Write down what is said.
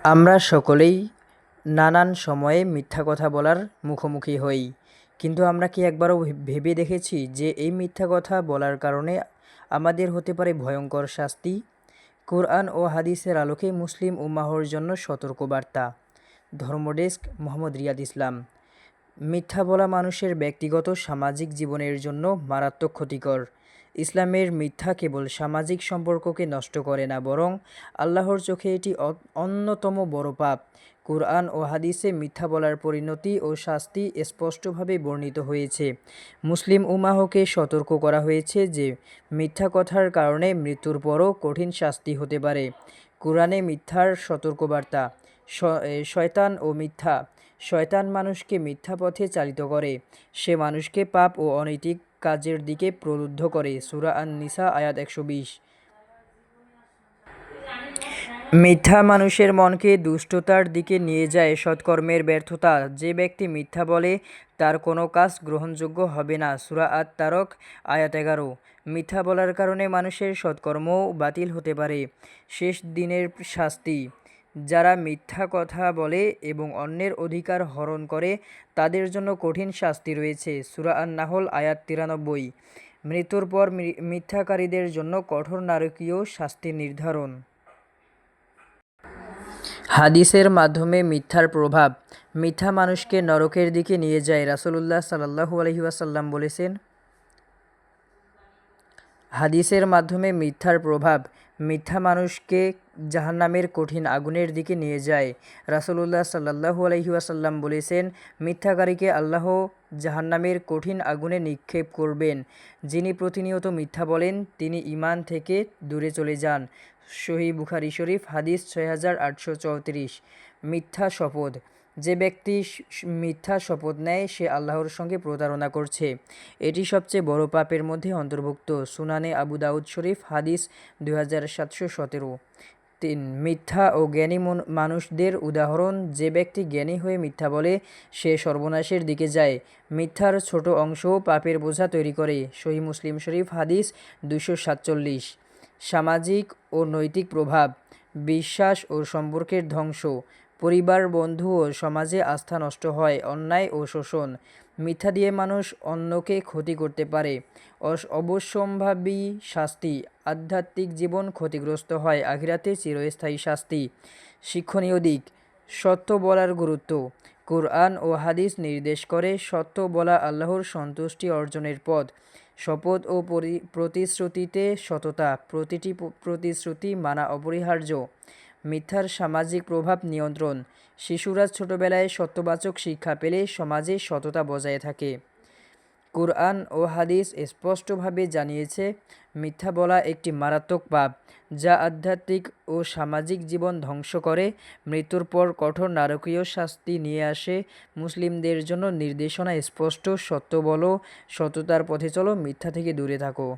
আমরা সকলেই নানান সময়ে মিথ্যা কথা বলার মুখোমুখি হই, কিন্তু আমরা কি একবারও ভেবে দেখেছি যে এই মিথ্যা কথা বলার কারণে আমাদের হতে পারে ভয়ঙ্কর শাস্তি? কোরআন ও হাদিসের আলোকে মুসলিম উম্মাহর জন্য সতর্কবার্তা। ধর্মডেস্ক, মোহাম্মদ রিয়াদ ইসলাম। মিথ্যা বলা মানুষের ব্যক্তিগত সামাজিক জীবনের জন্য মারাত্মক ক্ষতিকর। ইসলামের মিথ্যা কেবল সামাজিক সম্পর্ককে নষ্ট করে না, বরং আল্লাহর চোখে এটি অন্যতম বড় পাপ। কুরআন ও হাদিসে মিথ্যা বলার পরিণতি ও শাস্তি স্পষ্টভাবে বর্ণিত হয়েছে। মুসলিম উম্মাহকে সতর্ক করা হয়েছে যে মিথ্যা কথার কারণে মৃত্যুর পরও কঠিন শাস্তি হতে পারে। কুরআনে মিথ্যার সতর্কবার্তা। শয়তান ও মিথ্যা। শয়তান মানুষকে মিথ্যা পথে চালিত করে। সে মানুষকে পাপ ও অনৈতিক কাজের দিকে প্রলুব্ধ করে। সূরা আন-নিসা আয়াত ১২০। মিথ্যা মানুষের মনকে দুষ্টতার দিকে নিয়ে যায়। সৎকর্মের ব্যর্থতা। যে ব্যক্তি মিথ্যা বলে তার কোনো কাজ গ্রহণযোগ্য হবে না। সূরা আত-তারক আয়াত ১১। মিথ্যা বলার কারণে মানুষের সৎকর্মও বাতিল হতে পারে। শেষ দিনের শাস্তি। যারা মিথ্যা কথা বলে এবং অন্যের অধিকার হরণ করে তাদের জন্য কঠিন শাস্তি রয়েছে। সূরা আন-নাহল আয়াত ৯৩। মৃত্যুর পর মিথ্যাকারীদের জন্য কঠোর নারকীয় শাস্তি নির্ধারণ। হাদিসের মাধ্যমে মিথ্যার প্রভাব। মিথ্যা মানুষকে নরকের দিকে নিয়ে যায়। রাসূলুল্লাহ সাল্লাল্লাহু আলাইহি ওয়াসাল্লাম বলেছেন, হাদিসের মাধ্যমে মিথ্যার প্রভাব। মিথ্যা মানুষকে জাহান্নামের কঠিন আগুনের দিকে নিয়ে যায়। রাসূলুল্লাহ সাল্লাল্লাহু আলাইহি ওয়াসাল্লাম বলেছেন, মিথ্যাকারীকে আল্লাহ জাহান্নামের কঠিন আগুনে নিক্ষেপ করবেন। যিনি প্রতিনিয়ত মিথ্যা বলেন তিনি ঈমান থেকে দূরে চলে যান। সহিহ বুখারী শরীফ, হাদিস ৬৮৩৪। মিথ্যা শপথ। যে ব্যক্তি মিথ্যা শপথ নেয় সে আল্লাহর সঙ্গে প্রতারণা করছে। এটি সবচেয়ে বড় পাপের মধ্যে অন্তর্ভুক্ত। সুনানে আবু দাউদ শরীফ, হাদিস ২৭১৭। ৩. মিথ্যা ও জ্ঞানী মানুষদের উদাহরণ। যে ব্যক্তি জ্ঞানী হয়ে মিথ্যা বলে সে সর্বনাশের দিকে যায়। মিথ্যার ছোট অংশও পাপের বোঝা তৈরি করে। সহিহ মুসলিম শরীফ, হাদিস ২৪৭। সামাজিক ও নৈতিক প্রভাব। বিশ্বাস ও সম্পর্কের ধ্বংস। পরিবার, বন্ধু ও সমাজে আস্থা নষ্ট হয়। অন্যায় ও শোষণ। মিথ্যা দিয়ে মানুষ অন্যকে ক্ষতি করতে পারে। অবশ্যম্ভাবী শাস্তি। আধ্যাত্মিক জীবন ক্ষতিগ্রস্ত হয়। আখিরাতে চিরস্থায়ী শাস্তি। শিক্ষণীয় দিক। সত্য বলার গুরুত্ব। কুরআন ও হাদিস নির্দেশ করে সত্য বলা আল্লাহর সন্তুষ্টি অর্জনের পথ। শপথ ও প্রতিশ্রুতিতে সততা। প্রতিটি প্রতিশ্রুতি মানা অপরিহার্য। মিথ্যার সামাজিক প্রভাব নিয়ন্ত্রণ। শিশুরা ছোটবেলায় সত্যবাচক শিক্ষা পেলে সমাজে সততা বজায় থাকে। কুরআন ও হাদিস স্পষ্টভাবে জানিয়েছে মিথ্যা বলা একটি মারাত্মক পাপ, যা আধ্যাত্মিক ও সামাজিক জীবন ধ্বংস করে, মৃত্যুর পর কঠোর নারকীয় শাস্তি নিয়ে আসে। মুসলিমদের জন্য নির্দেশনা স্পষ্ট: সত্য বলো, সততার পথে চলো, মিথ্যা থেকে দূরে থাকো।